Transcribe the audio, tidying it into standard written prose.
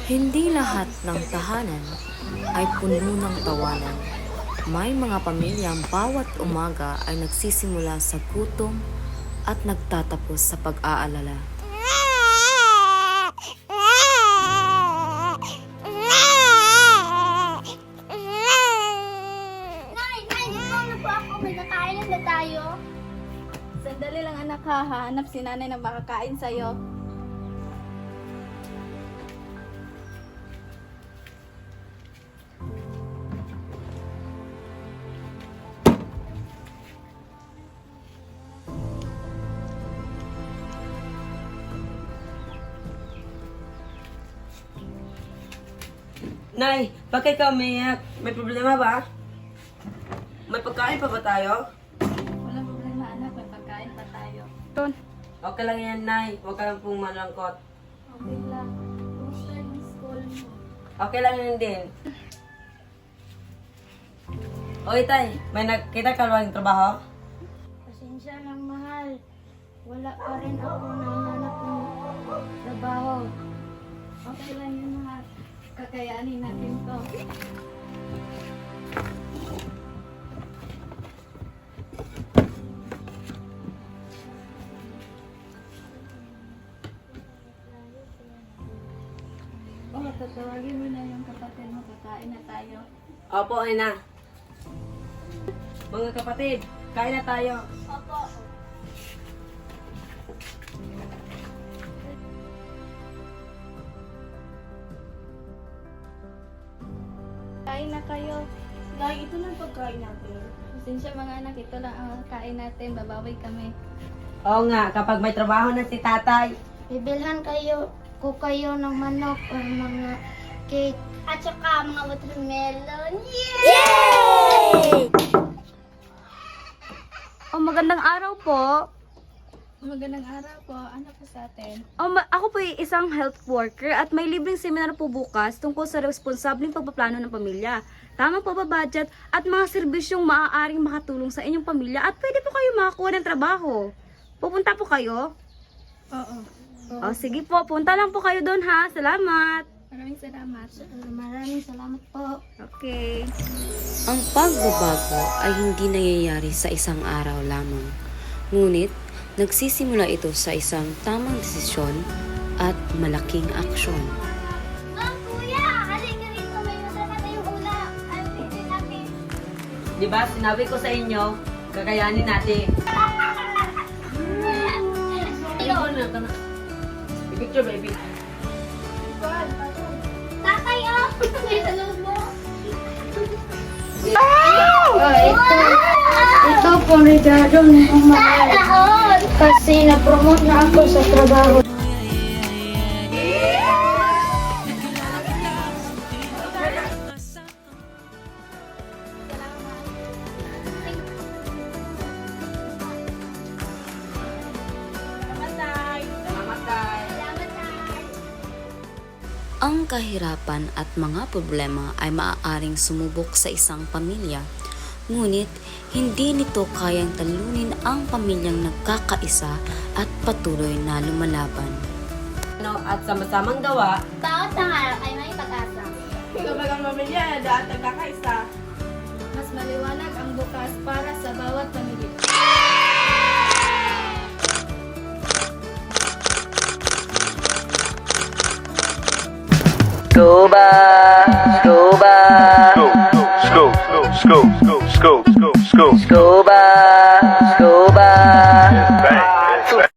Hindi lahat ng tahanan ay puno ng tawanan. May mga pamilyang bawat umaga ay nagsisimula sa gutom at nagtatapos sa pag-aalala. Nay, ikaw na po ako. May kakain na tayo. Sandali lang anak ha, hahanap si nanay na makakain sa'yo. Nay, bakit ka umiyak? May problema ba? May pagkain pa ba tayo? Walang problema anak, may pagkain pa tayo. Okay lang yan, Nay. Huwag ka lang pong malangkot. Okay lang. Kumusta yung school mo? Okay lang yan din. Oy, Tay. May nakita ka ba ng trabaho? Pasensya lang, mahal. Wala pa rin ako nahanap ng trabaho. Okay lang yun mga kakayanin natin to. Oh, tatawagin mo na yung kapatid mo, kakain na tayo. Opo, Ina. Mga kapatid, kain na tayo. Opo. Kain na kayo. Nay, ito na pagkain natin. Pasensya mga anak, ito lang ang kain natin, babawi kami. Oo nga, kapag may trabaho na si tatay. Bibilhan kayo ng manok or mga cake. At saka mga watermelon. Yay! Oh, magandang araw po. Magandang araw po, ano po sa atin? Ako po ay isang health worker at may libreng seminar po bukas tungkol sa responsableng pagpaplano ng pamilya. Tamang pagbabudget at mga serbisyong maaaring makatulong sa inyong pamilya at pwede po kayo makakuha ng trabaho. Pupunta po kayo? Oo. Oh, sige po, punta lang po kayo doon ha. Salamat. Maraming salamat. Maraming salamat po. Okay. Ang pagbabago ay hindi nangyayari sa isang araw lamang. Ngunit, nagsisimula ito sa isang tamang desisyon at malaking aksyon. Kuya! Halika rito. May masarap tayong ulam. Ano tingin natin? Di ba, sinabi ko sa inyo, kakayanin natin. I-picture, baby. Tatay, oh! May salud mo. Ito po regalo ng mahal kasi na-promote na ako sa trabaho. Salamat, Tay. Salamat, Tay. Ang kahirapan at mga problema ay maaaring sumubok sa isang pamilya. Ngunit, hindi nito kayang talunin ang pamilyang nagkakaisa at patuloy na lumalaban. At sama-samang gawa, Bawat pangarap ay may pag-asa. Kapag ang pamilya, daan nagkakaisa. Mas maliwanag ang bukas para sa bawat pamilya. Scuba, scuba, Scoop, scoop, scoop, scoop, scoop, scoop, scoop, scoop.